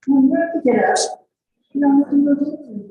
You have to get up. You don't have to go to sleep.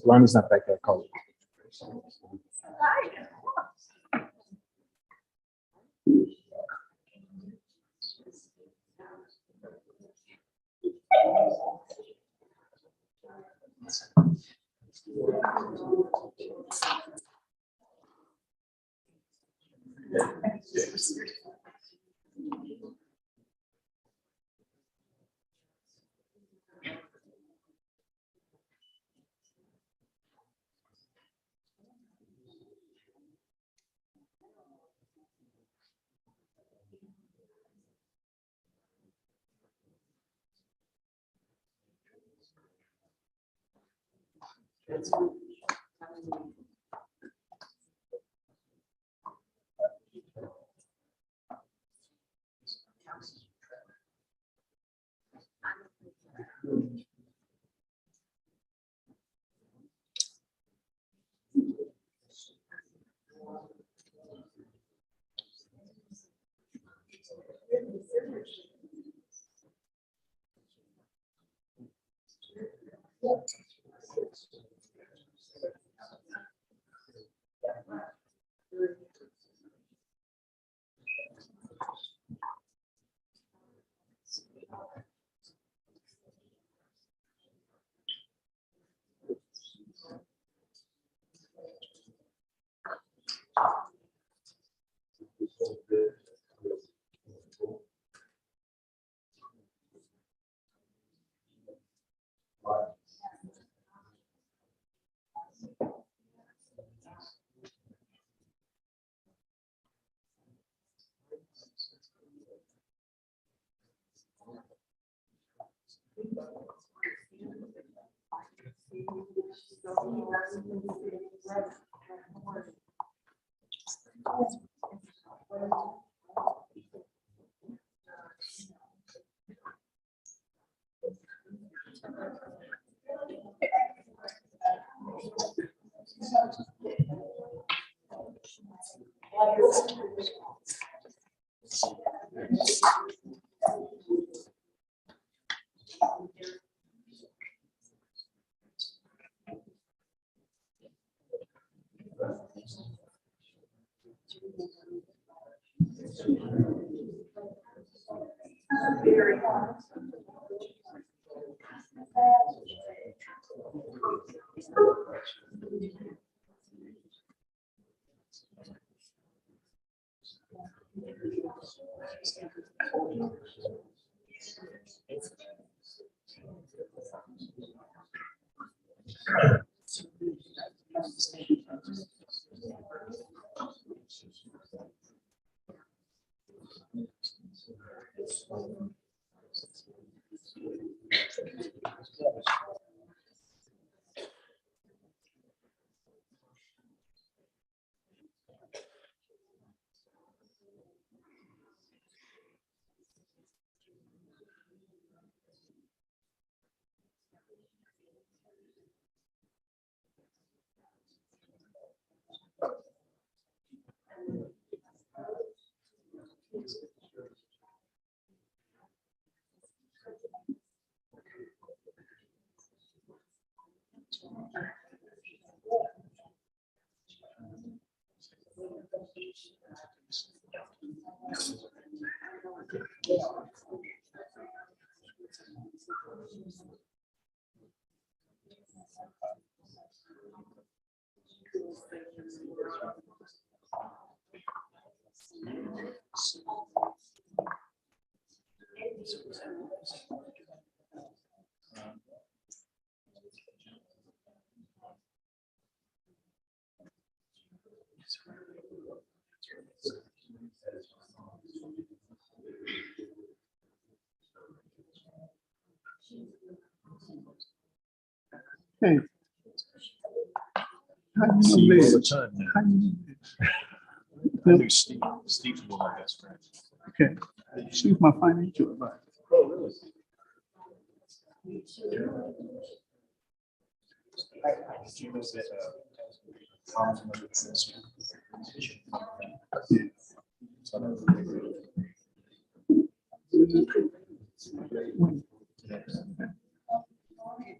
Lonnie's not back there calling. Hey. See you all the time now. How you I knew Steve. Steve's one of my best friends. Okay. She's my financial advisor. Oh, really? Did you know that Tom's one of the best? Yeah. So that was really good.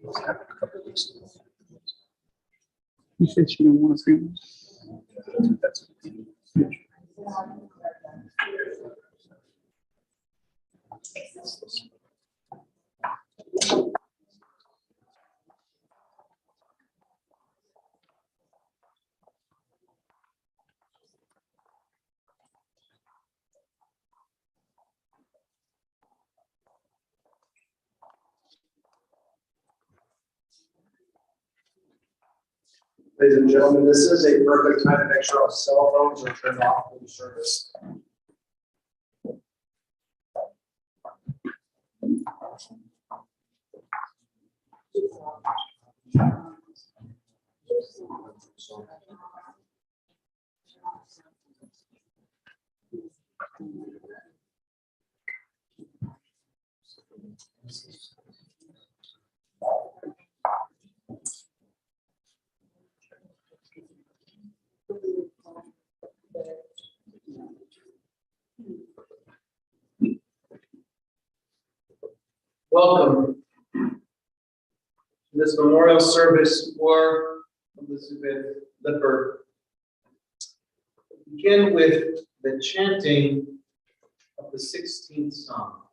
A couple of weeks ago. He said she didn't want to see me. That's Ladies and gentlemen, this is a perfect time to make sure our cell phones are turned off for the service. Welcome to this memorial service for Elizabeth Lipper. Begin with the chanting of the 16th Psalm.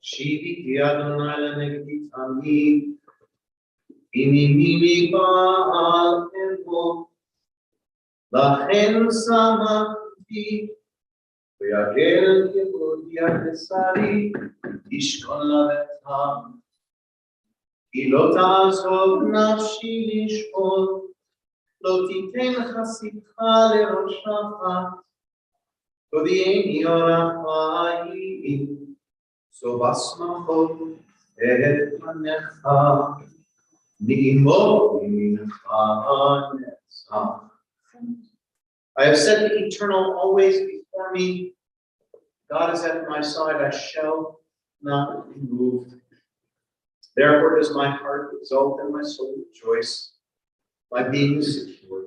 Shiviti Adonai lenegdi tamid, Inimini ba'al emo, Lachen samachti, V'yagel yehudi adesari, Yishkon lavetam, Ki lo ta'azov nafshi lishpot, Lo titen chassidcha leroshach, Todieni orach ha'ayim, So basmachot et panecha nimo necha. I have set the eternal always before me. God is at my side, I shall not be moved. Therefore does my heart exult and my soul rejoice. My being is secure.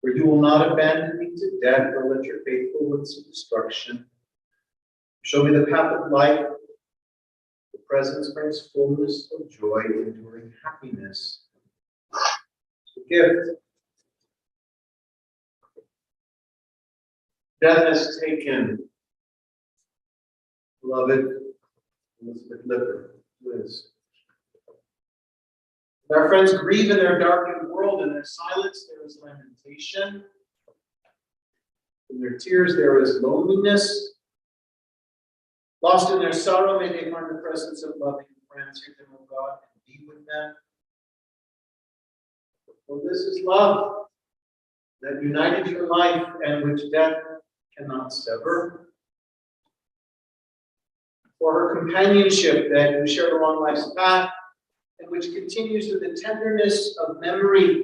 For you will not abandon me to death, or let your faithful ones to destruction. Show me the path of life. The presence brings fullness of joy, enduring happiness. The gift. Death has taken beloved Elizabeth Lippert, Liz. Our friends grieve in their darkened world. In their silence, there is lamentation. In their tears, there is loneliness. Lost in their sorrow, may they find the presence of loving friends. Hear them, O God, and be with them. For this is love that united your life and which death cannot sever. For her companionship that you shared along life's path, and which continues with the tenderness of memory,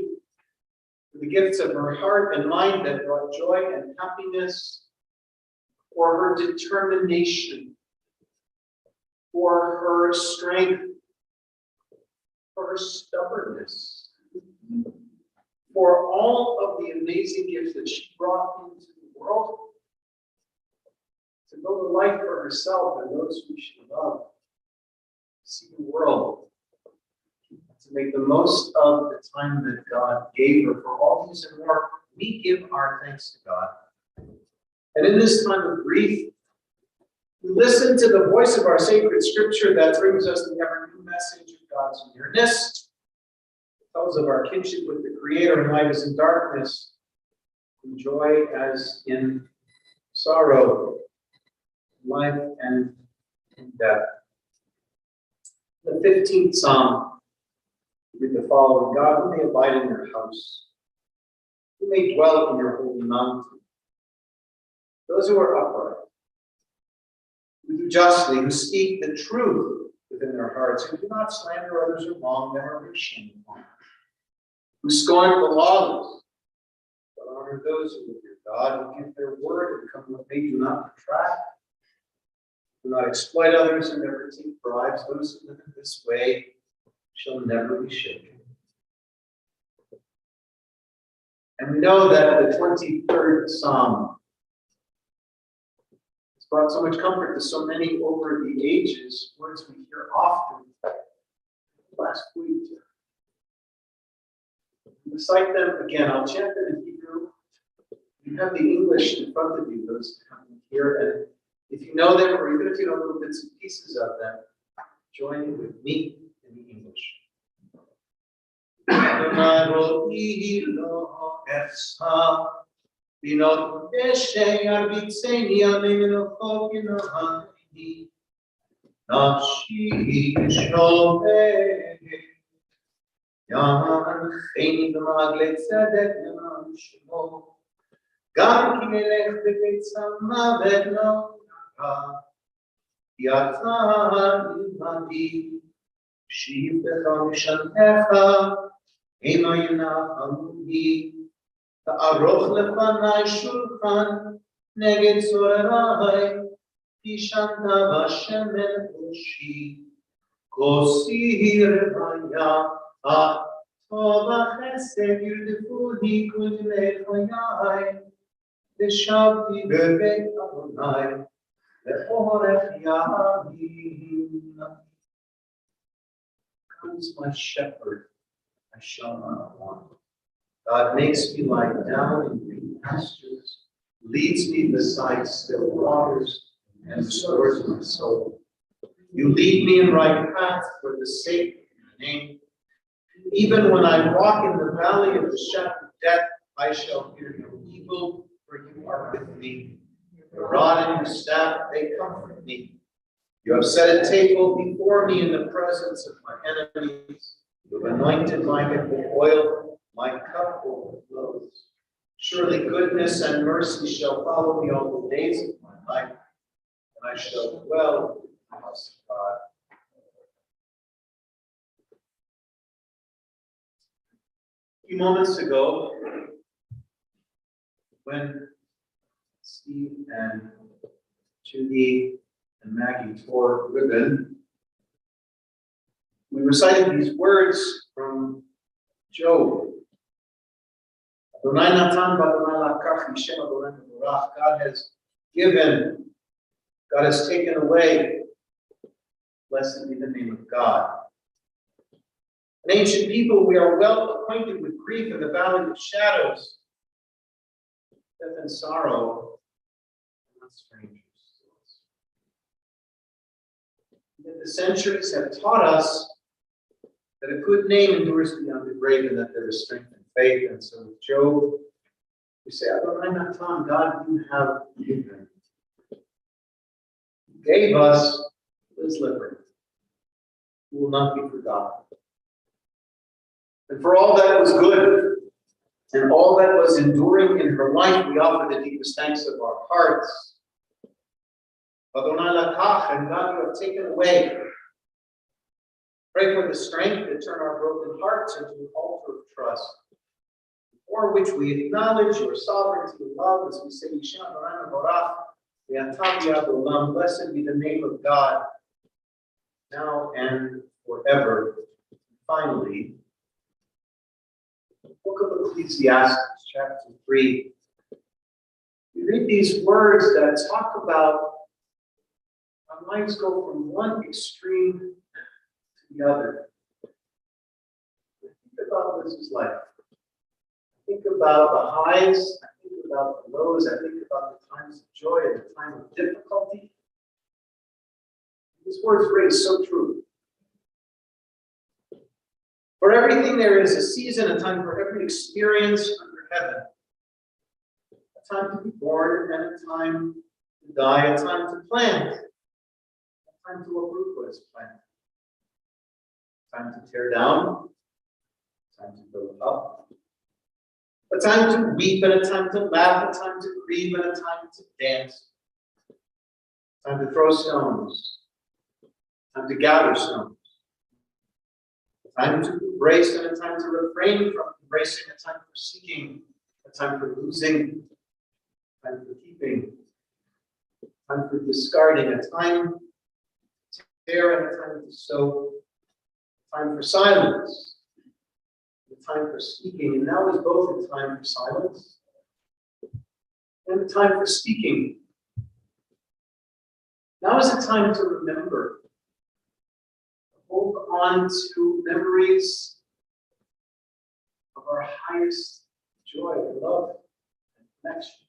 with the gifts of her heart and mind that brought joy and happiness, for her determination, for her strength, for her stubbornness, for all of the amazing gifts that she brought into the world, to build a life for herself and those who she loved, see the world, to make the most of the time that God gave her. For all these and more, we give our thanks to God. And in this time of grief, we listen to the voice of our sacred scripture that brings us the ever new message of God's nearness. It tells of our kinship with the Creator, and light is in darkness, in joy as in sorrow, life and in death. The 15th Psalm. Read the following: God, who may abide in your house, who may dwell in your holy mountain? Those who are upright, who do justly, who speak the truth within their hearts, who do not slander others or wrong them or bring shame upon them, who scorn the lawless, but honor those who fear God, who give their word and come what they do not retract, do not exploit others and never take bribes. Those who live in this way shall never be shaken. And we know that the 23rd Psalm has brought so much comfort to so many over the ages, words we hear often. Last week, recite them again. I'll chant them in Hebrew. You have the English in front of you, those coming here, and if you know them, or even if you know little bits and pieces of them, join with me in the English. Adonai ro'i lo efsa, binot eshe arbitzeni amemenochot yinahani, nafshi shoveh, yancheni b'magle tzedek yanam shemo, gam ki melech b'beit hamavet lo nara, yata imadi, shivtecha mishanecha, Eno yinachamuni, ta'aroch lefanai shulchan, neged zorerai, tishanta v'shemen roshi, kosi revaya, tova chesed yirdefuhi kudmei chayai, v'shavti bebeit Adonai, le'orech yamim. God is my shepherd, I shall not want. God makes me lie down in green pastures, leads me beside still waters, and restores my soul. You lead me in right paths for the sake of your name. Even when I walk in the valley of the shadow of death, I shall fear no evil, for you are with me. Your rod and your staff, they comfort me. You have set a table before me in the presence of my enemies. You have anointed my head with oil, my cup overflows. Surely goodness and mercy shall follow me all the days of my life, and I shall dwell in the house of God few moments ago, when Steve and Judy and Maggie tore ribbon, we recited these words from Job. God has given, God has taken away. Blessed be the name of God. An ancient people, we are well acquainted with grief in the valley of shadows. Death and sorrow are not strangers to us. Yet the centuries have taught us that a good name endures beyond the grave and that there is strength in faith. And so with Job, we say, Adonai Natan, God, you have given. You gave us Liz Lippert, who will not be forgotten. And for all that was good and all that was enduring in her life, we offer the deepest thanks of our hearts. Adonai Lakach, and God, you have taken away. Pray for the strength to turn our broken hearts into an altar of trust, for which we acknowledge your sovereignty and love as we say, Yishem Adonai Barach, V'atav Olam, blessed be the name of God, now and forever. Finally, the book of Ecclesiastes, chapter 3. We read these words that talk about our lives go from one extreme to the other. Think about Liz's life. Think about the highs, I think about the lows, I think about the times of joy and the time of difficulty. These words ring so true. For everything there is a season, a time for every experience under heaven. A time to be born and a time to die, a time to plant, a time to uproot what is planted. A time to tear down, a time to build up. A time to weep and a time to laugh, a time to grieve and a time to dance. A time to throw stones, a time to gather stones. A time to embrace and a time to refrain from embracing, a time for seeking, a time for losing, a time for keeping, a time for discarding, a time to tear and a time to sow, a time for silence, a time for speaking, and now is both a time for silence and a time for speaking. Now is a time to remember. Hold on to memories of our highest joy, love, and connection.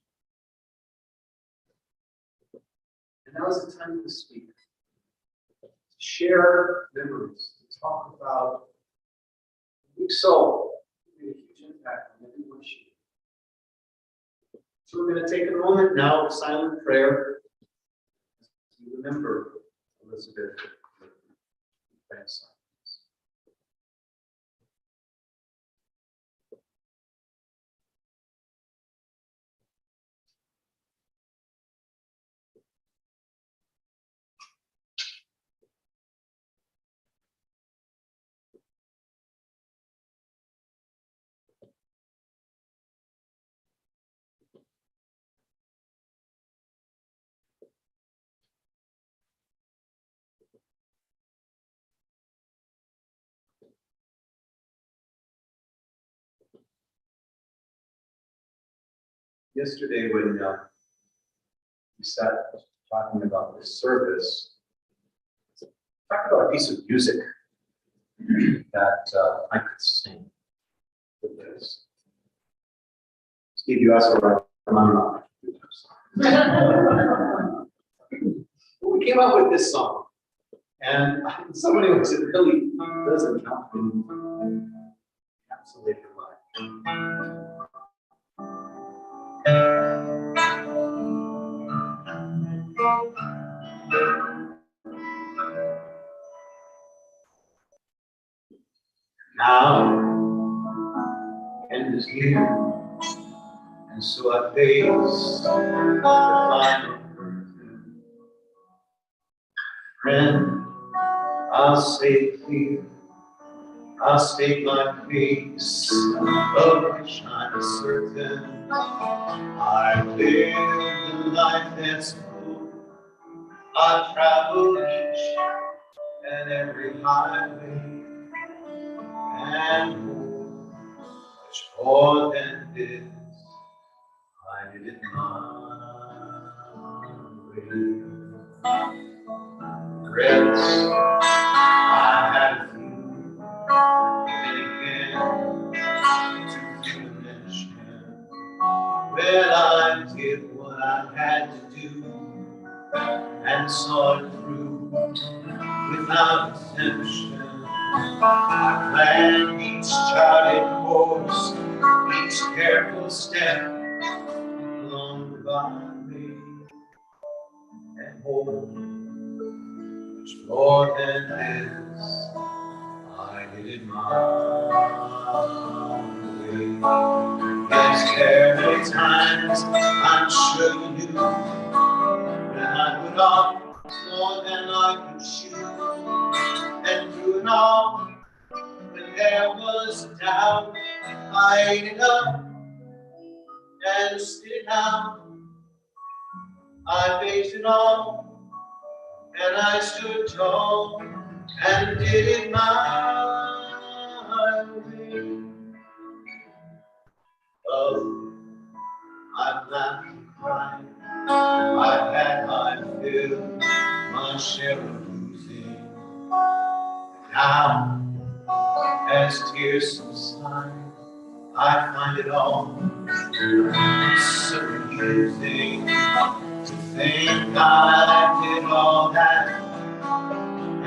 And now is the time to speak, to share memories, to talk about a weak soul who made a huge impact on everyone she. So we're going to take a moment now of silent prayer to remember Elizabeth. Yesterday, when we sat talking about this service, talked about a piece of music that I could sing with this. Steve, you asked for I'm not. We came up with this song, and somebody was it really doesn't count encapsulate your life. Now, end is here, and so I face the final curtain. Friend, I'll say it clear, I'll state my case, of which I'm certain. I live the life that's full. I travel each and every highway, and much more than this, I did it my way. Regrets, I had a few, then again, too few to mention. Well, I did what I had to do, and saw it through without exemption. I planned each charted course, each careful step along the byway, and much more than this, I did it my way. Yes, there were times I'm sure you knew when I put on more than I could chew, and through it all, when there was doubt, I ate it up and spit it out. I faced it all, and I stood tall and did it my way. Oh, I've laughed and cried, I've had my fill, my share of losing. Now, as tears subside, I find it all so amusing to think I did all that,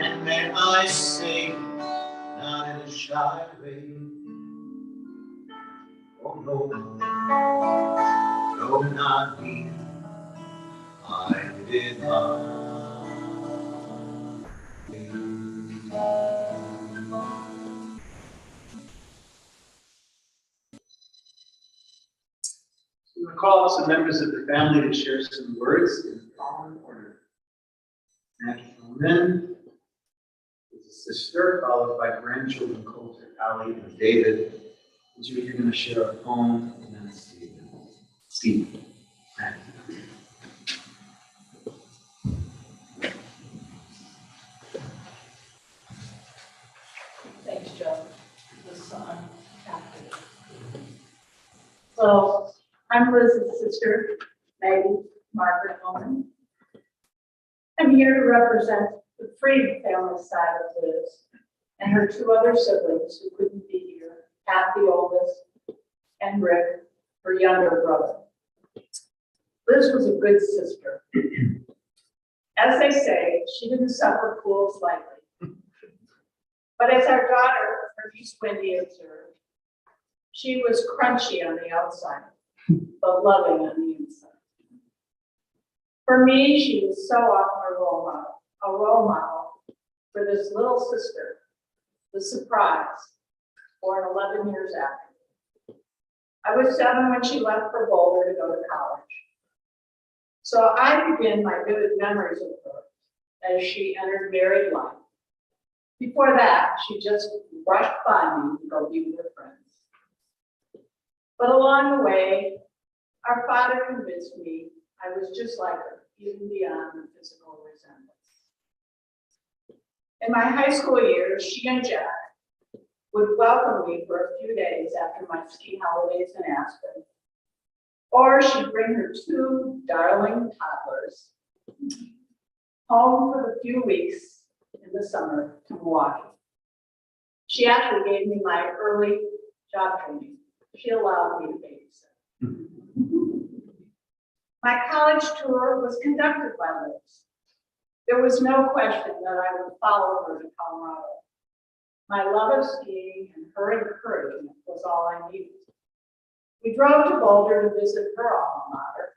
and may I say, not in a shy way. Oh no, no, not me. I did my way. We'll call up some members of the family to share some words in the following order. Maggie Lynn is a sister, followed by grandchildren Coulter, Allie, and David. You're going to share a poem, and then Steve. Maggie. Thanks, Joe. This after. So I'm Liz's sister, Maggie Margaret Holman. I'm here to represent the Freed family side of Liz and her two other siblings who couldn't be here, Pat, the oldest, and Rick, her younger brother. Liz was a good sister. As they say, she didn't suffer fools lightly. But as our daughter, her niece Wendy, observed, she was crunchy on the outside, but loving on the inside. For me, she was so often a role model for this little sister, the surprise, born 11 years after. I was 7 when she left for Boulder to go to college. So I begin my vivid memories of her as she entered married life. Before that, she just brushed by me to go be with her friends. But along the way, our father convinced me I was just like her, even beyond the physical resemblance. In my high school years, she and Jack would welcome me for a few days after my ski holidays in Aspen. Or she'd bring her 2 darling toddlers home for the few weeks in the summer to Milwaukee. She actually gave me my early job training. She allowed me to babysit. My college tour was conducted by Liz. There was no question that I would follow her to Colorado. My love of skiing and her encouragement was all I needed. We drove to Boulder to visit her alma mater,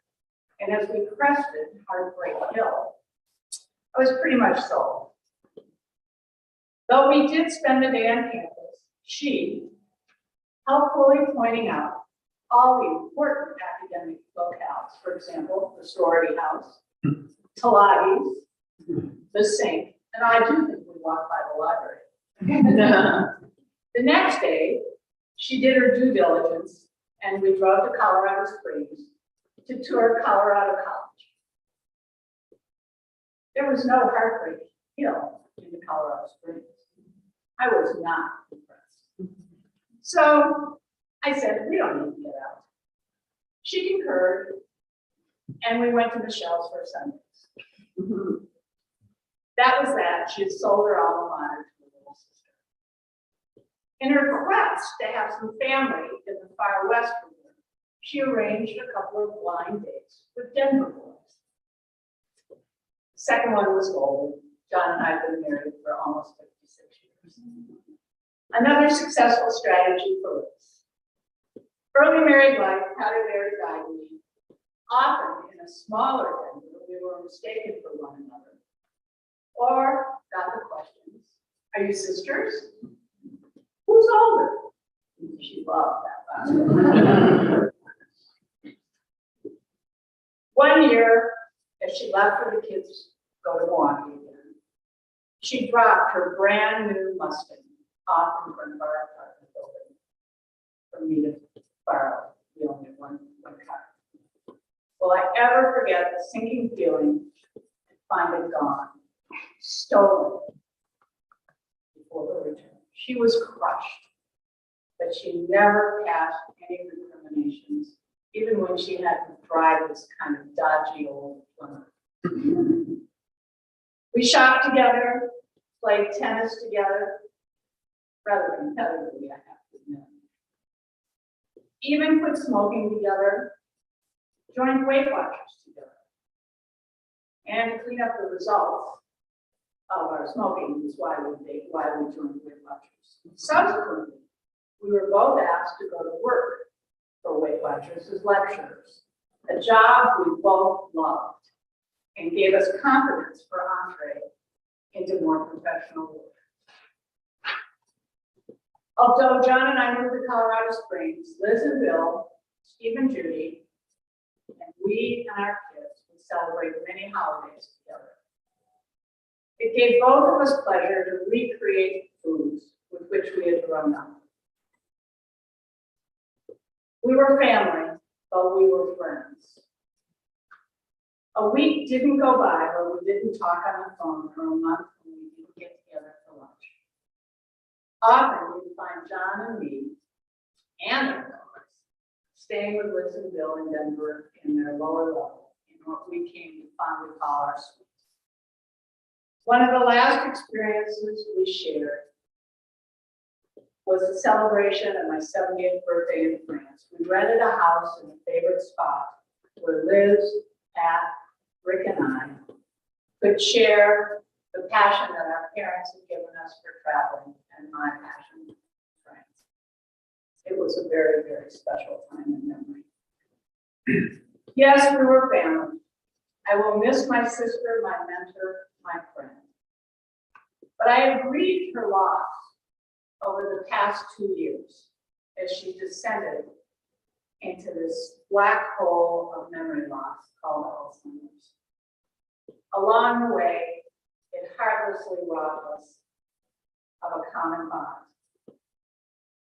and as we crested Heartbreak Hill, I was pretty much sold. Though we did spend the day on campus, she, helpfully pointing out all the important academic locales, for example, the sorority house, Pilates, the sink, and I do think we walked by the library. The next day, she did her due diligence and we drove to Colorado Springs to tour Colorado College. There was no heartbreak hill in the Colorado Springs. I was not impressed. So I said, we don't need to get out. She concurred, and we went to Michelle's for Sundays. That was that. She had sold her alma mater to her little sister. In her quest to have some family in the far west from her, she arranged a couple of blind dates with Denver boys. Second one was golden. John and I have been married for almost 56 years. Another successful strategy for Liz. Early married life had a very guide me. Often in a smaller Denver, we were mistaken for one another. Or got the questions, are you sisters? Who's older? She loved that last one. One year, as she left for the kids to go to Milwaukee again, she dropped her brand new Mustang off in front of our apartment building for me to borrow. We only had one car. Will I ever forget the sinking feeling to find it gone, stolen before her return? She was crushed, but she never passed any recriminations, even when she had to drive this kind of dodgy old Plymouth. We shopped together, played tennis together, rather competitively, I have to admit. Even quit smoking together, joined Weight Watchers together. And to clean up the results of our smoking is why we joined Weight Watchers. Subsequently, we were both asked to go to work for Weight Watchers as lecturers, a job we both loved and gave us confidence for entree into more professional work. Although John and I moved to Colorado Springs, Liz and Bill, Steve and Judy, and we and our kids would celebrate many holidays together. It gave both of us pleasure to recreate foods with which we had grown up. We were family, but we were friends. A week didn't go by where we didn't talk on the phone for a month when we didn't get together for lunch. Often you'd find John and me and our daughters staying with Liz and Bill in Denver in their lower level in what we came to fondly call our suites. One of the last experiences we shared was a celebration of my 70th birthday in France. We rented a house in a favorite spot where Liz, Pat, Rick, and I could share the passion that our parents had given us for traveling and my passion for France. It was a very, very special time in memory. Yes, we were family. I will miss my sister, my mentor, my friend. But I have grieved her loss over the past 2 years as she descended into this black hole of memory loss called Alzheimer's. Along the way, it heartlessly robbed us of a common bond.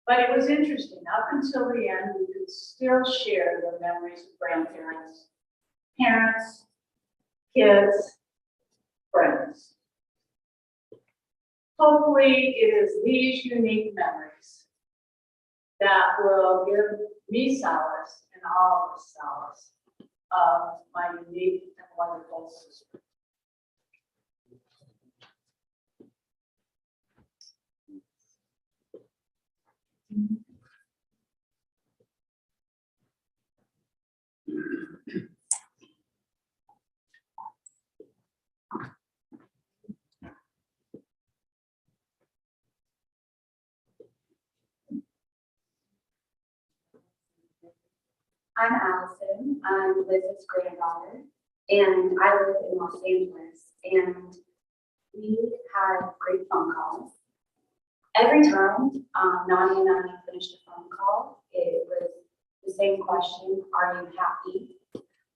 But it was interesting, up until the end, we could still share the memories of grandparents, parents, kids, friends. Hopefully, it is these unique memories that will give me solace and all of us solace of my unique and wonderful sister. I'm Allison. I'm Liz's granddaughter, and I live in Los Angeles. And we had great phone calls. Every time Nani and I finished a phone call, it was the same question: are you happy?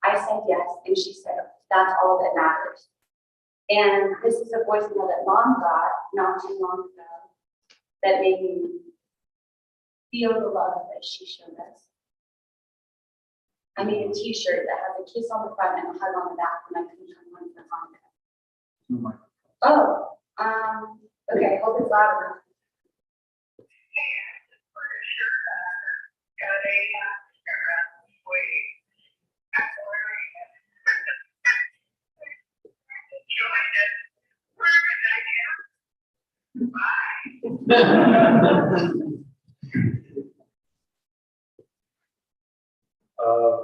I said yes, and she said that's all that matters. And this is a voicemail that Mom got not too long ago that made me feel the love that she showed us. I made a t-shirt that has a kiss on the front and a hug on the back when I couldn't come home for Hanukkah. Oh, okay, hope it's loud enough.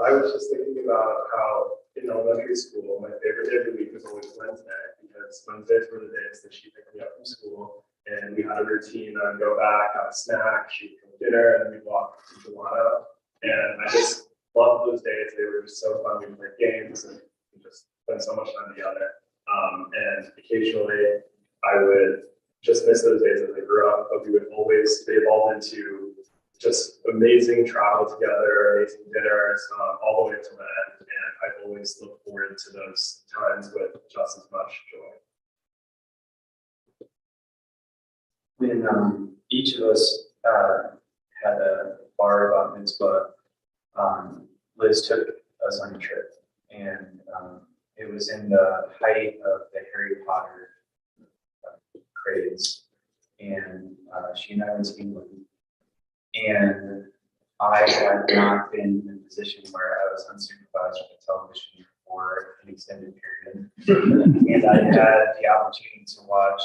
I was just thinking about how in elementary school, my favorite day of the week was always Wednesday, because Wednesdays were the days that she picked me up from school, and we had a routine. I'd go back, have a snack, she'd cook dinner, and we'd walk to Gelato. And I just loved those days. They were just so fun. We played games and we just spent so much time together. And occasionally I would just miss those days as I grew up, but we would always, they evolved into just amazing travel together, amazing dinners, all the way to the end. And I always look forward to those times with just as much joy. When each of us had a bar bat mitzvah, Liz took us on a trip, and it was in the height of the Harry Potter craze, and she and I went to England, and I had not been in a position where I was unsupervised with television for an extended period, and I had the opportunity to watch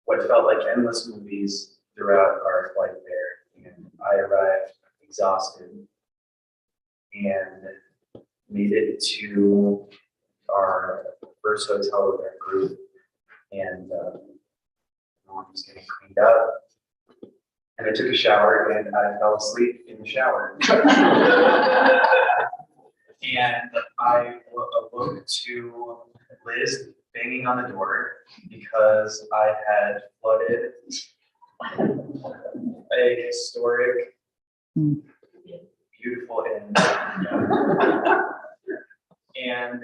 what felt like endless movies throughout our flight there, and I arrived exhausted and made it to our first hotel with our group, and everyone was getting cleaned up, and I took a shower and I fell asleep in the shower. And I awoke to Liz banging on the door because I had flooded a historic, beautiful inn. And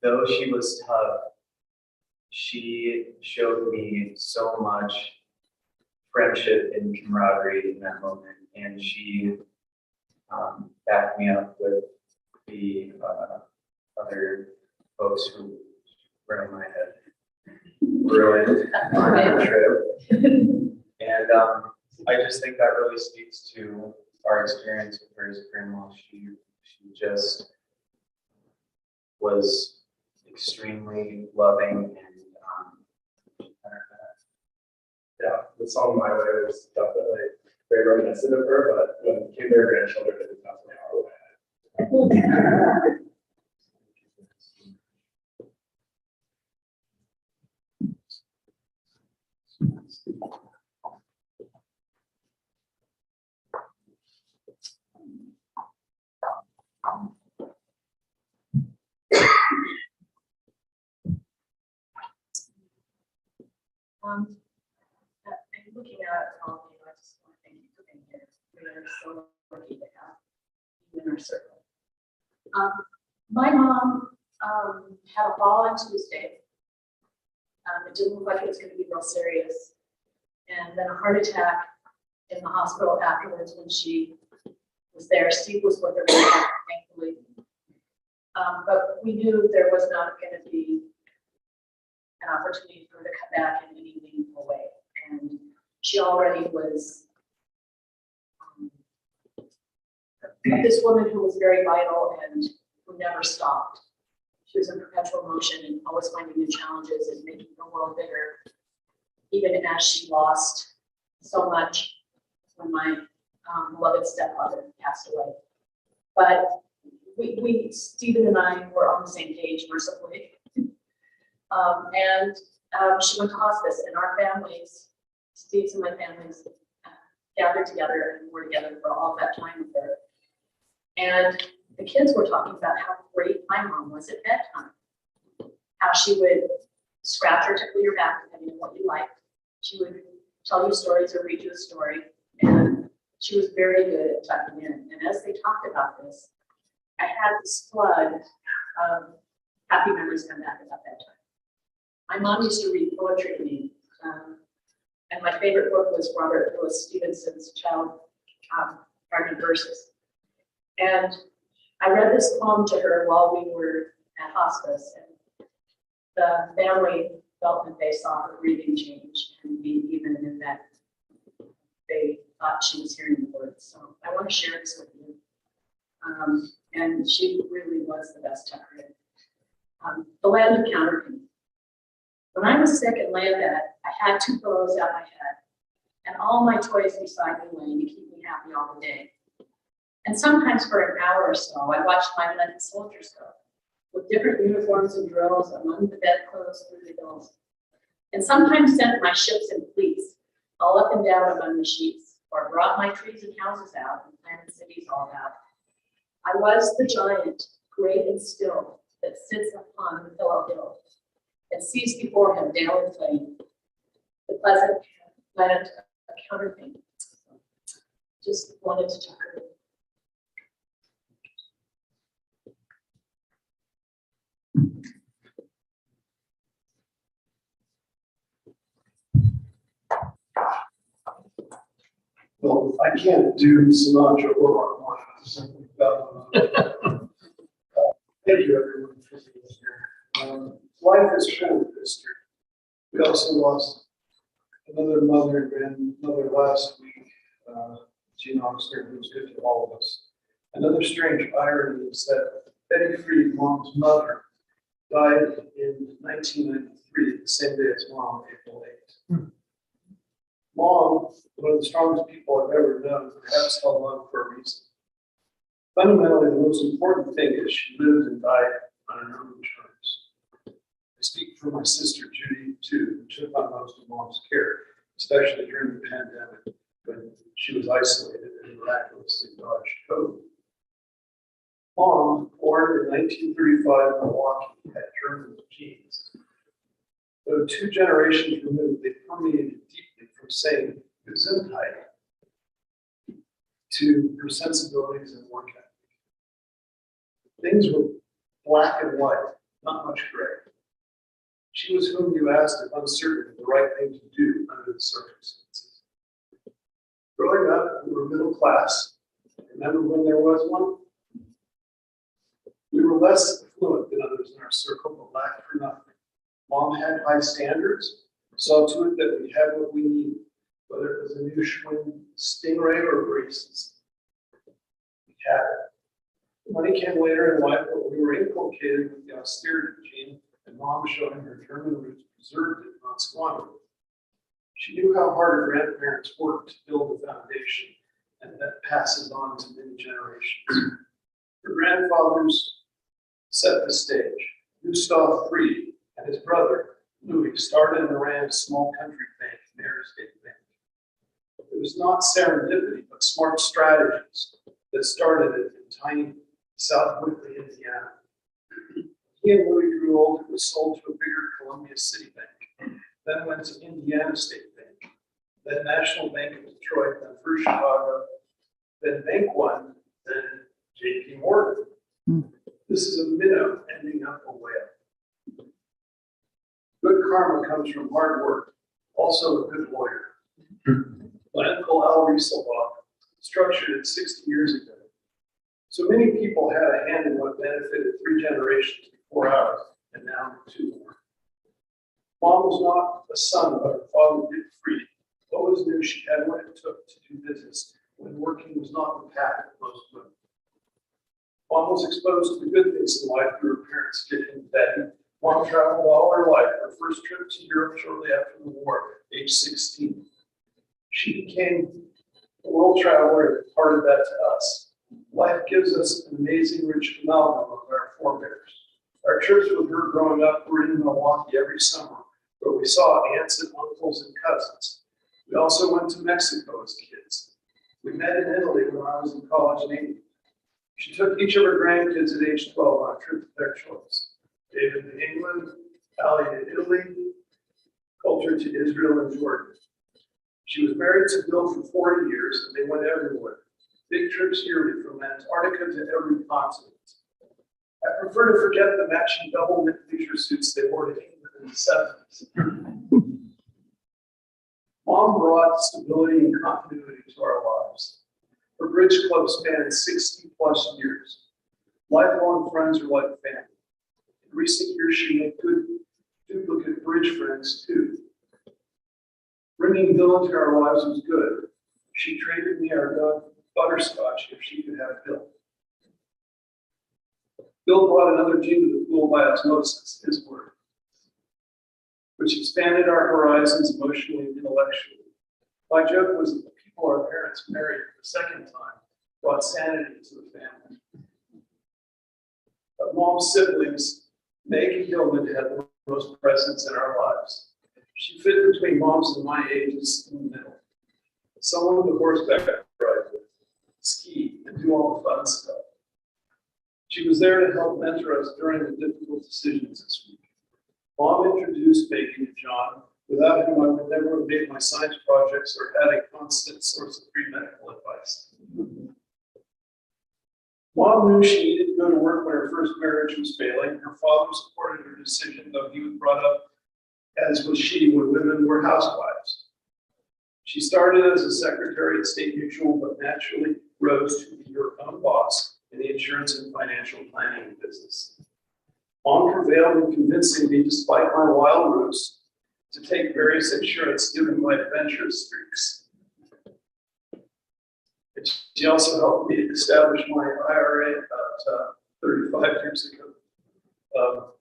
though she was tough, she showed me so much friendship and camaraderie in that moment. And she backed me up with the other folks who were in my head, ruined our trip. And I just think that really speaks to our experience with her as a grandma. She just was extremely loving, and Yeah, the song My Way was definitely very reminiscent of her, but when it came to her grandchildren, it was definitely our way. I'm looking at all of you, I just want to thank you for being here. We are so lucky to have you in our circle. My mom had a fall on Tuesday. It didn't look like it was going to be real serious. And then a heart attack in the hospital afterwards when she was there. Steve was with her, thankfully. But we knew there was not going to be an opportunity for her to come back in any meaningful way. And she already was this woman who was very vital and who never stopped. She was in perpetual motion and always finding new challenges and making the world bigger, even as she lost so much when my beloved stepfather passed away. But Stephen and I were on the same page, mercifully. She went to hospice, and our families, Steve's and my families, gathered together and were together for all that time with her. And the kids were talking about how great my mom was at bedtime, how she would scratch or tickle your back depending on what you liked. She would tell you stories or read you a story, and she was very good at tucking in. And as they talked about this, I had this flood of happy memories come back about that time. My mom used to read poetry to me, And my favorite book was Robert Louis Stevenson's Child Garden Verses. And I read this poem to her while we were at hospice, and the family felt that they saw her breathing change, and even in that they thought she was hearing the words. So I want to share this with you. And she really was the best tucker. The land of counterfeit. When I was sick and lay in bed, I had 2 pillows at my head and all my toys beside me laying to keep me happy all the day. And sometimes for an hour or so, I watched my leaden soldiers go with different uniforms and drills among the bedclothes through the hills. And sometimes sent my ships in fleets all up and down among the sheets, or brought my trees and houses out and planted cities all about. I was the giant, great and still, that sits upon the pillow hill and sees before him dale and plain, the pleasant land of counterfeit. Just wanted to talk about it. Well, I can't do Sinatra or Mark. Thank you, everyone, for being here. Life is full of history. We also lost another mother and grandmother last week, Jean Oxford, who was good to all of us. Another strange irony is that Betty Freed, Mom's mother, died in 1993, the same day as Mom, April 8th. Mom, one of the strongest people I've ever known, perhaps held on for a reason. Fundamentally, the most important thing is she lived and died on her own terms. I speak for my sister Judy, too, who took on most of Mom's care, especially during the pandemic when she was isolated and miraculously dodged COVID. Mom, born in 1935 in Milwaukee, had German genes. Though 2 generations removed, they permeated deeply from saying Gesundheit to her sensibilities and work ethic. Things were black and white, not much gray. She was whom you asked if uncertain the right thing to do under the circumstances. Growing up, we were middle class. Remember when there was one? We were less affluent than others in our circle, but lacked for nothing. Mom had high standards, saw to it that we had what we needed, whether it was a new Schwinn Stingray or braces. We had it. Money came later in life, but we were inculcated with the austerity gene, and Mom, showing her German roots, preserved it, not squandered it. She knew how hard her grandparents worked to build a foundation, and that passes on to many generations. Her grandfathers set the stage. Gustav Fried and his brother, Louis, started and ran a small country bank, Mayor State Bank. It was not serendipity, but smart strategies that started it in tiny South Whitley, Indiana. He and Louis grew old. It was sold to a bigger Columbia City Bank, then went to Indiana State Bank, then National Bank of Detroit, then First Chicago, then Bank One, then J.P. Morgan. This is a minnow ending up a whale. Good karma comes from hard work, also a good lawyer. My uncle Al Rieselbach structured it 60 years ago. So many people had a hand in what benefited 3 generations before ours, and now 2 more. Mom was not a son, but her father did Freed. Always knew she had what it took to do business when working was not the path of most women. Mom was exposed to the good things in life through her parents, Dick and Betty. Mom traveled all her life. Her first trip to Europe shortly after the war, age 16. She became a world traveler and imparted that to us. Life gives us an amazing rich amalgam of our forebears. Our trips with her growing up were in Milwaukee every summer, where we saw aunts and uncles and cousins. We also went to Mexico as kids. We met in Italy when I was in college in England. She took each of her grandkids at age 12 on a trip of their choice. David to England, Allie to Italy, Coulter to Israel and Jordan. She was married to Bill for 40 years, and they went everywhere. Big trips yearly from Antarctica to every continent. I prefer to forget the matching double knit leisure suits they wore to England in the 70s. Mom brought stability and continuity to our lives. Her Bridge Club spanned 60+ years. Lifelong friends are like family. In recent years, she made good duplicate Bridge friends too. Bringing Bill into our lives was good. She traded me our dog Butterscotch if she could have Bill. Bill brought another gene to the pool by osmosis, his word, which expanded our horizons emotionally and intellectually. My joke was that the people our parents married for the second time brought sanity to the family. But Mom's siblings, Meg and Gilman, had the most presence in our lives. She fit between Mom's and my ages in the middle. Someone to horseback ride with, ski, and do all the fun stuff. She was there to help mentor us during the difficult decisions this week. Mom introduced Megan to John, without whom I would never have made my science projects or had a constant source of free medical advice. Mom knew she needed to go to work when her first marriage was failing. Her father supported her decision, though he was brought up, as was she, when women were housewives. She started as a secretary at State Mutual, but naturally rose to be her own boss in the insurance and financial planning business. Mom prevailed in convincing me, despite my wild roots, to take various insurance given my adventurous streaks. And she also helped me establish my IRA about 35 years ago.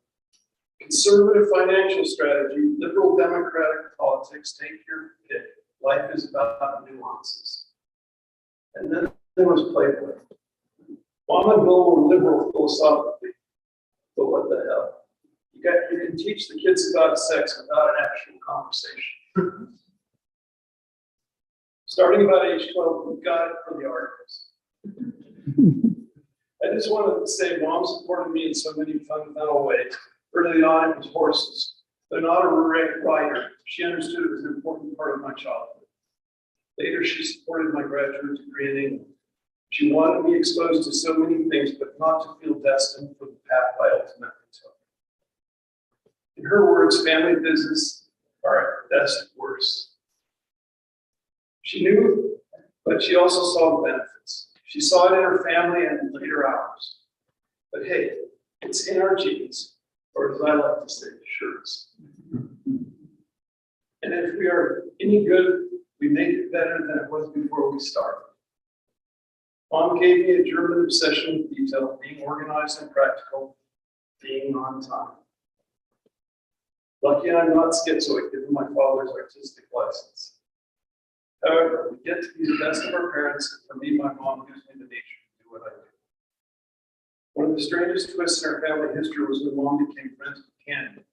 Conservative financial strategy, liberal democratic politics, take your pick. Life is about nuances. And then there was Playboy. Mom and Bill were liberal philosophically, but what the hell? You can teach the kids about sex without an actual conversation. Starting about age 12, we got it for the articles. I just wanted to say Mom supported me in so many fundamental ways. Early on, it was horses. They're not a rider. She understood it was an important part of my childhood. Later, she supported my graduate degree in England. She wanted me exposed to so many things, but not to feel destined for the path I ultimately took. In her words, family business are at best worse. She knew, but she also saw the benefits. She saw it in her family and later ours. But hey, it's in our genes, or as I like to say, shirts. And if we are any good, we make it better than it was before we started. Mom gave me a German obsession with detail, being organized and practical, being on time. Lucky I'm not schizoid, given my father's artistic license. However, we get to be the best of our parents, and for me, my mom gives me the nature to do what I do. One of the strangest twists in our family history was when Mom became friends with Candy,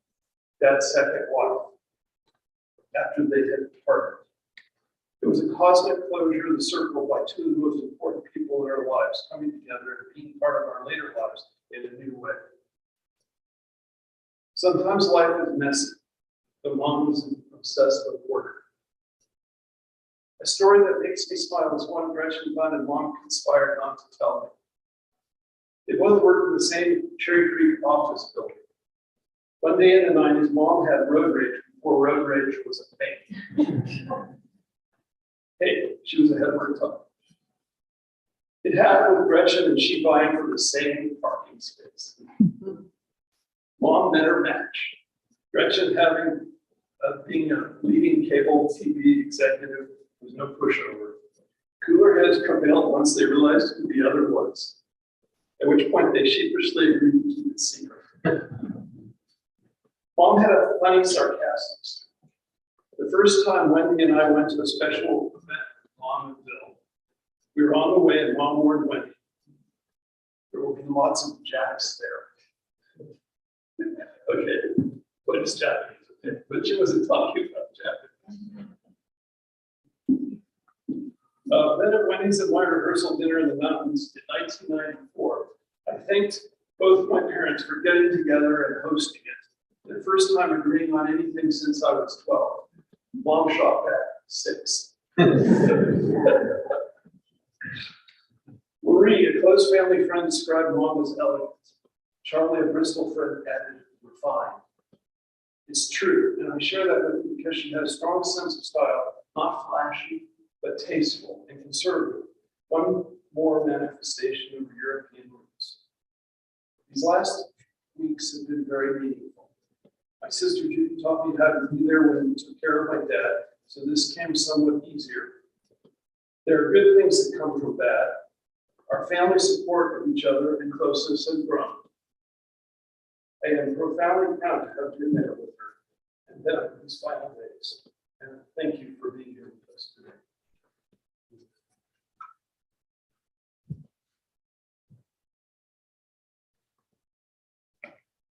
Dad's second wife, after they had parted. It was a cosmic closure of the circle by two of the most important people in our lives coming together and being part of our later lives in a new way. Sometimes life is messy, but Mom was obsessed with order. A story that makes me smile is one Gretchen Bunn and Mom conspired not to tell me. They both worked in the same Cherry Creek office building. One day in the 90s, Mom had road rage before road rage was a thing. Hey, she was ahead of her time. It happened with Gretchen and she vying for the same parking space. Mom met her match. Gretchen being a leading cable TV executive was no pushover. Cooler heads prevailed once they realized who the other was, at which point they sheepishly agreed to keep it secret. Mom had a funny sarcastic story. The first time Wendy and I went to a special event with Mom and Bill, we were on the way and Mom warned Wendy, there will be lots of Jacks there. Okay, what is Japanese? Okay, but she wasn't talking about Japanese. Then at Wendy's at my rehearsal dinner in the mountains in 1994, I thanked both my parents for getting together and hosting it. The first time agreeing on anything since I was 12. Mom shot back 6. Marie, a close family friend, described Mom as elegant. Charlie, a Bristol friend, added refined. It's true, and I share that with you because she had a strong sense of style, not flashy, but tasteful and conservative. One more manifestation of European roots. These last weeks have been very meaningful. My sister Judy taught me how to be there when we took care of my dad, so this came somewhat easier. There are good things that come from bad. Our family support of each other and closeness has grown. I am profoundly proud to have been there with her and them these final days. And thank you for being here with us today.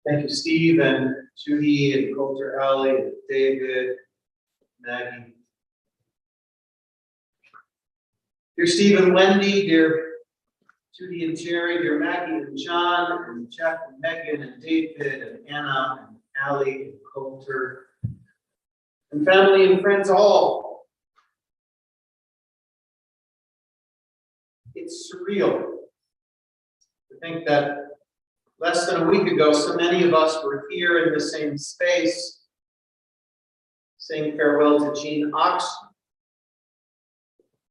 Thank you, Steve and Judy and Coulter Alley and David, Maggie. Dear Steve and Wendy, dear Judy and Jerry, dear Maggie and John, and Jeff and Megan and David and Anna and Allie and Coulter, and family and friends all. It's surreal to think that less than a week ago, so many of us were here in the same space, saying farewell to Jean Oxley.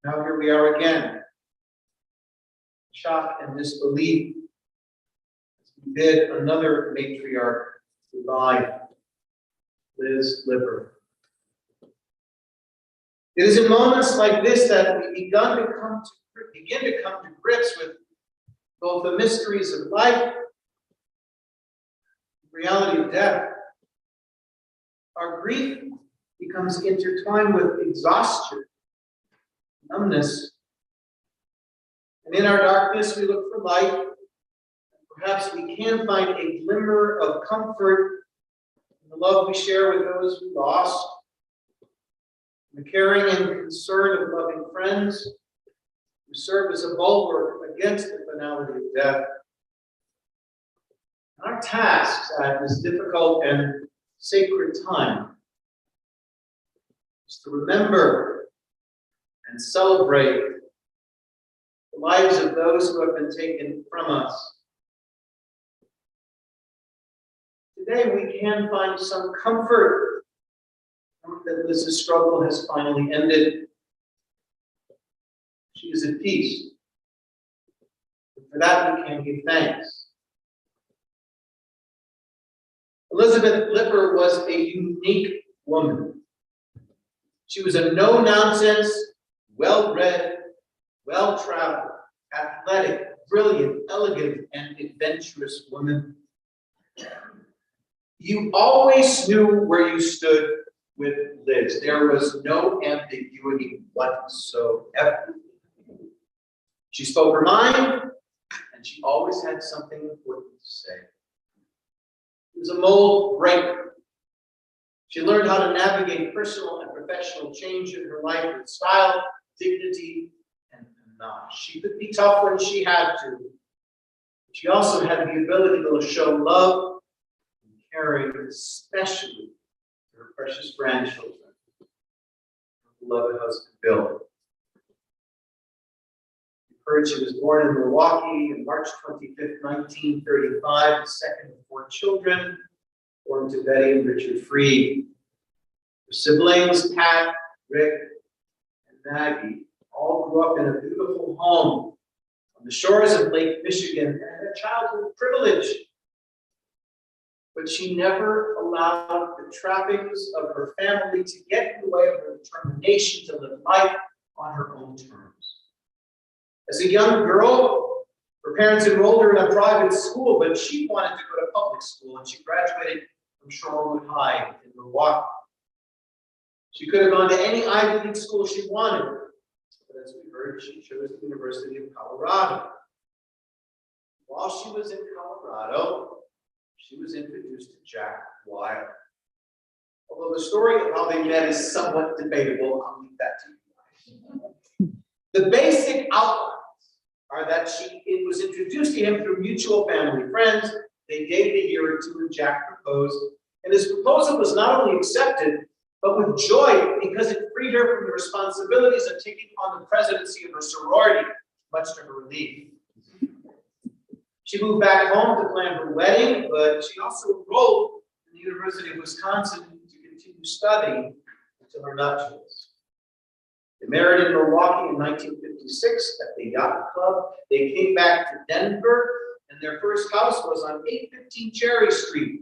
Now here we are again, shock and disbelief as we bid another matriarch goodbye, Liz Lipper. It is in moments like this that we begin to come to grips with both the mysteries of life, the reality of death. Our grief becomes intertwined with exhaustion, numbness. And in our darkness, we look for light. Perhaps we can find a glimmer of comfort in the love we share with those we lost, in the caring and concern of loving friends who serve as a bulwark against the finality of death. Our tasks at this difficult and sacred time is to remember and celebrate the lives of those who have been taken from us. Today we can find some comfort that Liz's struggle has finally ended. She is at peace. And for that we can give thanks. Elizabeth Lipper was a unique woman. She was a no-nonsense, well-read, well-traveled, athletic, brilliant, elegant, and adventurous woman. You always knew where you stood with Liz. There was no ambiguity whatsoever. She spoke her mind, and she always had something important to say. She was a mold breaker. She learned how to navigate personal and professional change in her life with style, dignity, and panache. She could be tough when she had to. She also had the ability to show love and caring, especially to her precious grandchildren, her beloved husband, Bill. She was born in Milwaukee on March 25th, 1935, the second of 4 children, born to Betty and Richard Freed. Her siblings, Pat, Rick, and Maggie, all grew up in a beautiful home on the shores of Lake Michigan and had childhood privilege. But she never allowed the trappings of her family to get in the way of her determination to live life on her own terms. As a young girl, her parents enrolled her in a private school, but she wanted to go to public school, and she graduated from Shorewood High in Milwaukee. She could have gone to any Ivy League school she wanted, but as we heard, she chose the University of Colorado. While she was in Colorado, she was introduced to Jack Wild. Although the story of how they met is somewhat debatable, I'll leave that to you. The basic outlines are that it was introduced to him through mutual family friends. They dated a year or two, and Jack proposed. And his proposal was not only accepted, but with joy, because it freed her from the responsibilities of taking on the presidency of her sorority, much to her relief. She moved back home to plan her wedding, but she also enrolled in the University of Wisconsin to continue studying until her nuptials. They married in Milwaukee in 1956 at the Yacht Club. They came back to Denver, and their first house was on 815 Cherry Street.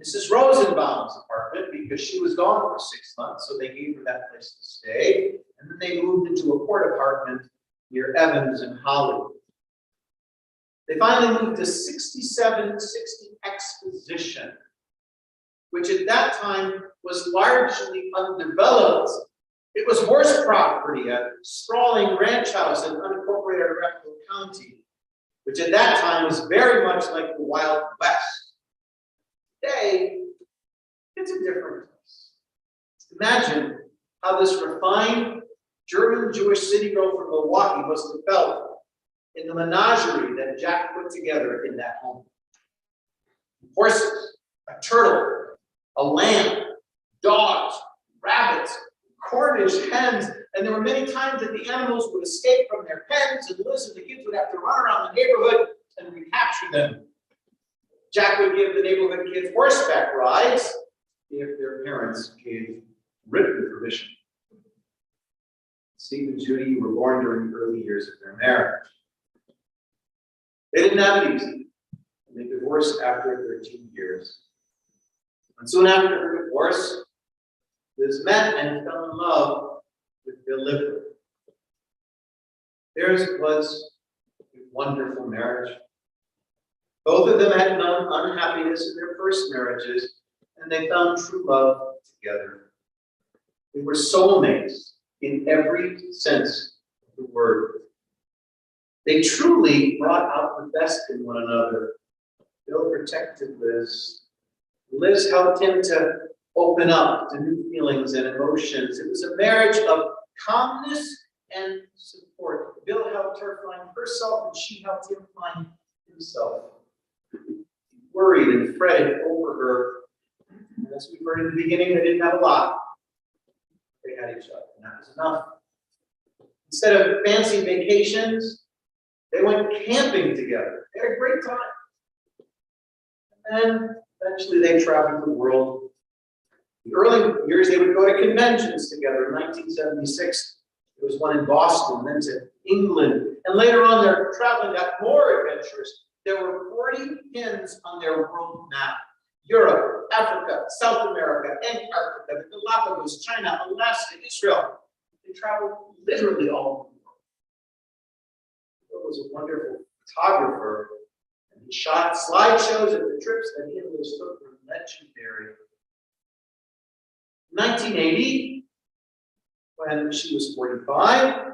Mrs. Rosenbaum's apartment, because she was gone for 6 months, so they gave her that place to stay. And then they moved into a port apartment near Evans and Hollywood. They finally moved to 6760 Exposition, which at that time was largely undeveloped. It was horse property, a sprawling ranch house in unincorporated Arapahoe County, which at that time was very much like the Wild West. Today, it's a different place. Imagine how this refined German Jewish city girl from Milwaukee must have felt in the menagerie that Jack put together in that home. Horses, a turtle, a lamb, dogs, rabbits, Cornish hens, and there were many times that the animals would escape from their pens, and Liz and the kids would have to run around the neighborhood and recapture them. Jack would give the neighborhood kids horseback rides if their parents gave written permission. Steve and Judy were born during the early years of their marriage. They didn't have it easy, and they divorced after 13 years. And soon after her divorce, Liz met and fell in love with Bill Lippert. Theirs was a wonderful marriage. Both of them had known unhappiness in their first marriages, and they found true love together. They were soulmates in every sense of the word. They truly brought out the best in one another. Bill protected Liz. Liz helped him to open up to new feelings and emotions. It was a marriage of calmness and support. Bill helped her find herself, and she helped him find himself. He worried and fretted over her. And as we heard in the beginning, they didn't have a lot. They had each other, and that was enough. Instead of fancy vacations, they went camping together. They had a great time. And then eventually they traveled the world. In the early years, they would go to conventions together. In 1976, there was one in Boston, then to England. And later on, their traveling got more adventurous. There were 40 pins on their world map. Europe, Africa, South America, Antarctica, the Galapagos, China, Alaska, Israel. They traveled literally all over the world. Bill was a wonderful photographer, and he shot slideshows of the trips that he and Liz took were legendary. In 1980, when she was 45,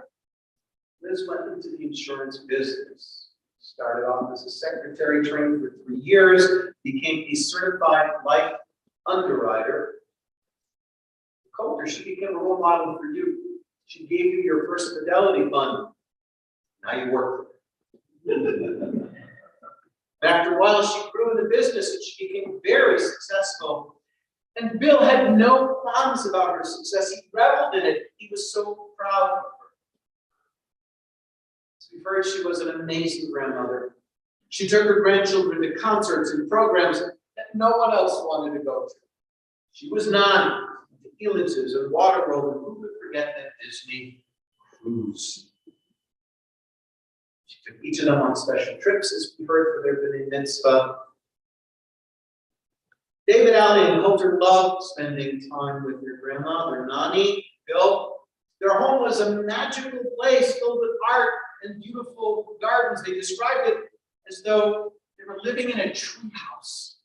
Liz went into the insurance business. Started off as a secretary, trained for 3 years, became a certified life underwriter. Coulter, she became a role model for you. She gave you your first fidelity fund. Now you work for her. After a while, she grew in the business and she became very successful. And Bill had no qualms about her success. He reveled in it. He was so proud of her. We've heard she was an amazing grandmother. She took her grandchildren to concerts and programs that no one else wanted to go to. She was naughty, to Felix's and Waterworld, and who could forget that Disney cruise? She took each of them on special trips, as we heard, for their B'nai Mitzvah. David, Allie, and Coulter loved spending time with their grandma, their nanny, Bill. Their home was a magical place filled with art and beautiful gardens. They described it as though they were living in a tree house.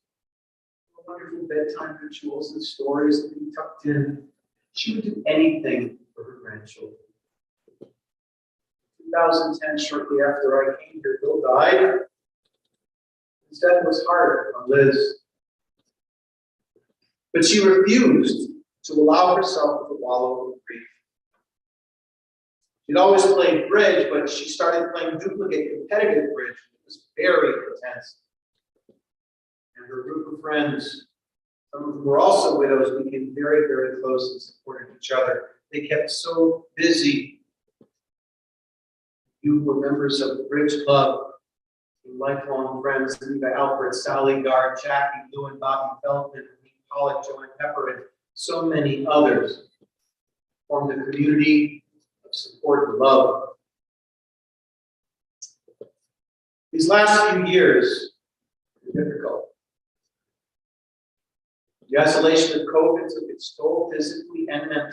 Wonderful bedtime rituals and stories that we tucked in. She would do anything for her grandchildren. 2010, shortly after I came here, Bill died. His death was hard on Liz. But she refused to allow herself to wallow in grief. She'd always played bridge, but she started playing duplicate competitive bridge. It was very intense. And her group of friends, some of whom were also widows, became very, very close and supported each other. They kept so busy. You were members of the Bridge Club, lifelong friends, Eva Alfred, Sally Gard, Jackie, Lou and Bobby Feldman, Lee Pollock, Joanne Pepper, and so many others. formed a community of support and love. These last few years were difficult. The isolation of COVID took its toll physically and mentally.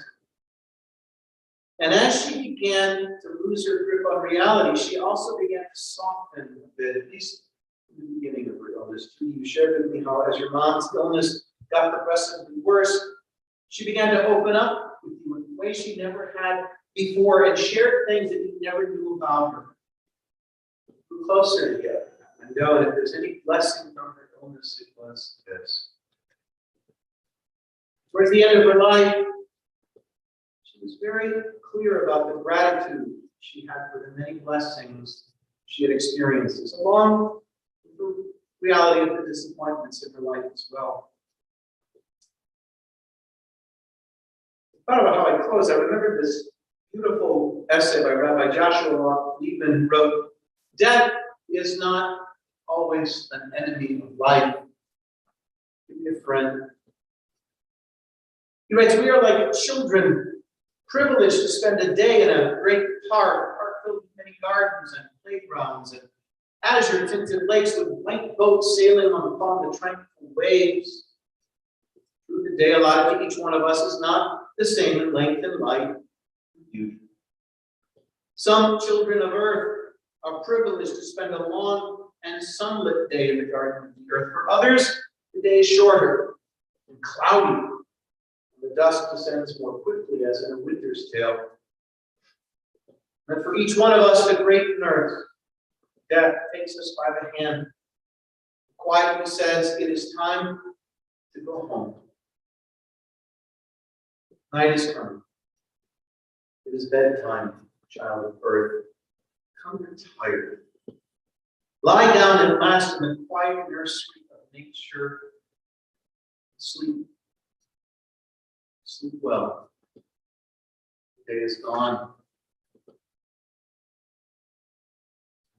And as she began to lose her grip on reality, she also began to soften a bit, at least in the beginning of her illness. You shared with me how as your mom's illness got progressively worse, she began to open up with you in ways she never had before and shared things that you never knew about her. We're closer together. I know that if there's any blessing from her illness, it was this. Towards the end of her life, she was very clear about the gratitude she had for the many blessings she had experienced, along with the reality of the disappointments in her life as well. I thought about how I close. I remember this beautiful essay by Rabbi Joshua Liebman wrote, "Death is not always an enemy of life. It can be a friend." He writes, "We are like children, privileged to spend a day in a great park filled with many gardens and playgrounds and azure-tinted lakes with white boats sailing upon the tranquil waves. Through the day allotted to each one of us is not the same in length and light and beauty. Some children of earth are privileged to spend a long and sunlit day in the garden of the earth. For others, the day is shorter and cloudy. The dusk descends more quickly as in a winter's tale. And for each one of us, the great nurse, death, takes us by the hand, quietly says, it is time to go home. Night is coming. It is bedtime, child of earth. Come tired. Lie down at last in the quiet nursery of nature. Sleep. Sleep well. The day is gone.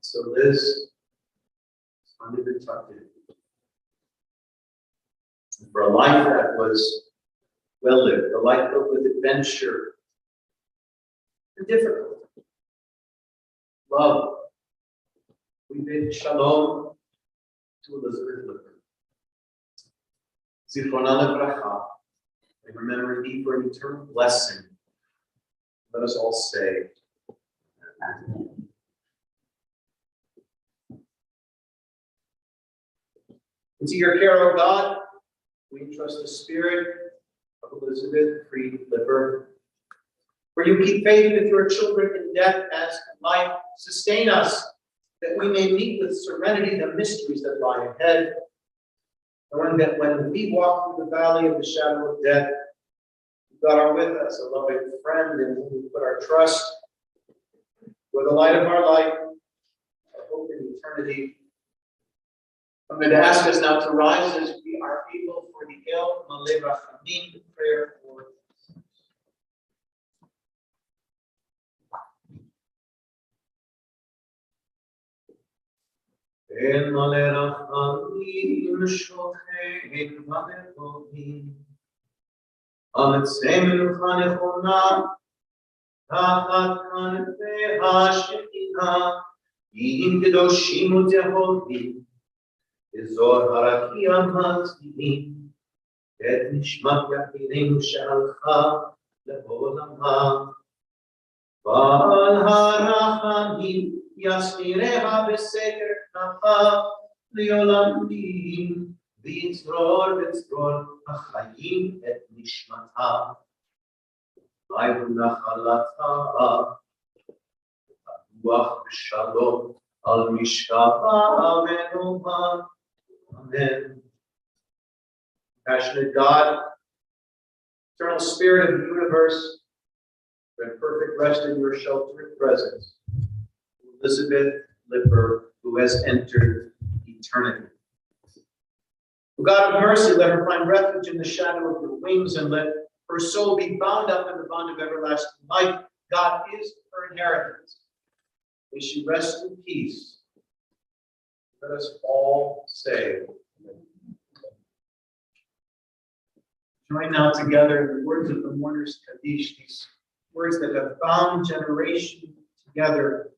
So Liz is under the tucked in. For a life that was well lived, a life filled with adventure and difficult. Love. We bid shalom to Elizabeth Lippert. Zichrona lebracha. May her memory be for an eternal blessing. Let us all say, Amen. Into your care, O God, we entrust the spirit of Elizabeth Freed Lippert. For you keep faith with your children in death as in life. Sustain us, that we may meet with serenity the mysteries that lie ahead. Knowing that when we walk through the valley of the shadow of death, God are with us, a loving friend in whom we put our trust. For the light of our life, our hope in eternity. I'm going to ask us now to rise as we are able for the El Maleh Rachamim prayer for El Maleh Rachamim Shochein V'Nevohim Ametzei Menucha Nechona Tachat Kanfei HaShekhinah Yihim Kedoshim U'Tehovim Ezor Harakia Matzim Et Nishmat Yachirim Shalcha Le'olamah Ba'al Harachamim Yasmireha B'Seker Knafa Le'olam Din V'Yitzror Achayim Et Nishmata V'Ayvu Nachalata Ruach V'Shalom Al Mishkava Ve'Noman. Amen. Passionate God, eternal Spirit of the universe, bring perfect rest in your sheltering presence. Elizabeth Lippert, who has entered eternity. O God of mercy, let her find refuge in the shadow of your wings, and let her soul be bound up in the bond of everlasting life. God is her inheritance. May she rest in peace. Let us all say, join now together in the words of the mourners Kaddish, these words that have bound generation together.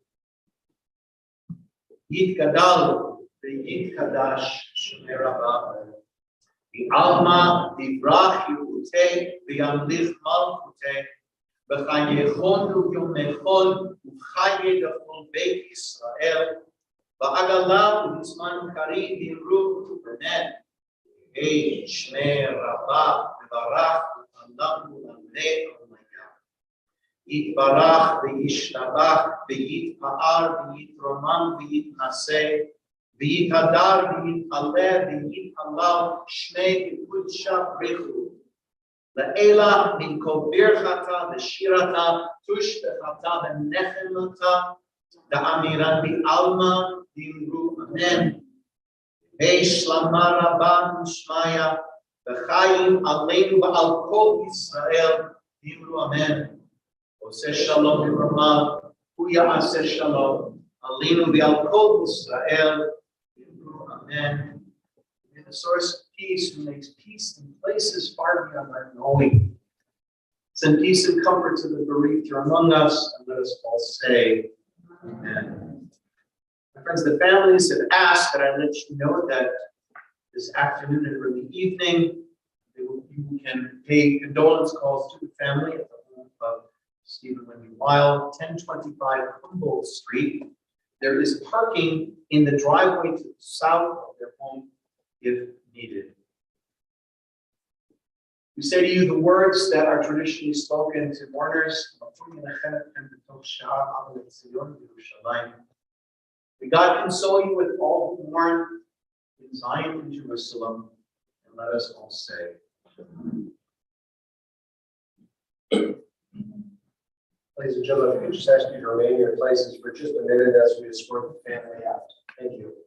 Yitgadal, v'yitkadash Shemei Rabbah. V'alma divrach Yehutei, v'yamlich malchutei, v'chayechonu yomechon, v'chaye dachol beit Yisrael, v'agalam u'tzman karim v'imru v'nen. Hey, Shmei Rabbah, v'barach v'alahu l'amnei Almayah. Yitbarach v'yishtabach v'yitpa'ar v'yitromam v'yitnaseh v'yitadar v'yit'aleh v'yit'alav Shmei v'kudsha b'rechu. La'ela min kol birchata v'shirata tush b'chata v'nechemata da'amiran v'alma v'imru amen. Hey Shlama Rabban Shmaya v'chayim aleinu v'al kol Yisrael v'imru amen. Oseh shalom v'ramav hu ya'aseh shalom aleinu v'al kol Yisrael v'imru amen. May the source of peace who makes peace in places far beyond our knowing. Send peace and comfort to the bereaved are among us, and let us all say, amen. My friends, the families have asked that I let you know that this afternoon and early evening, you can pay condolence calls to the family at the home of Stephen Wendy Weil, 1025 Humboldt Street. There is parking in the driveway to the south of their home if needed. We say to you the words that are traditionally spoken to mourners. May God console you with all who mourn in Zion and Jerusalem, and let us all say. Ladies and gentlemen, if we could just ask you to remain in your places for just a minute as we escort the family out. Thank you.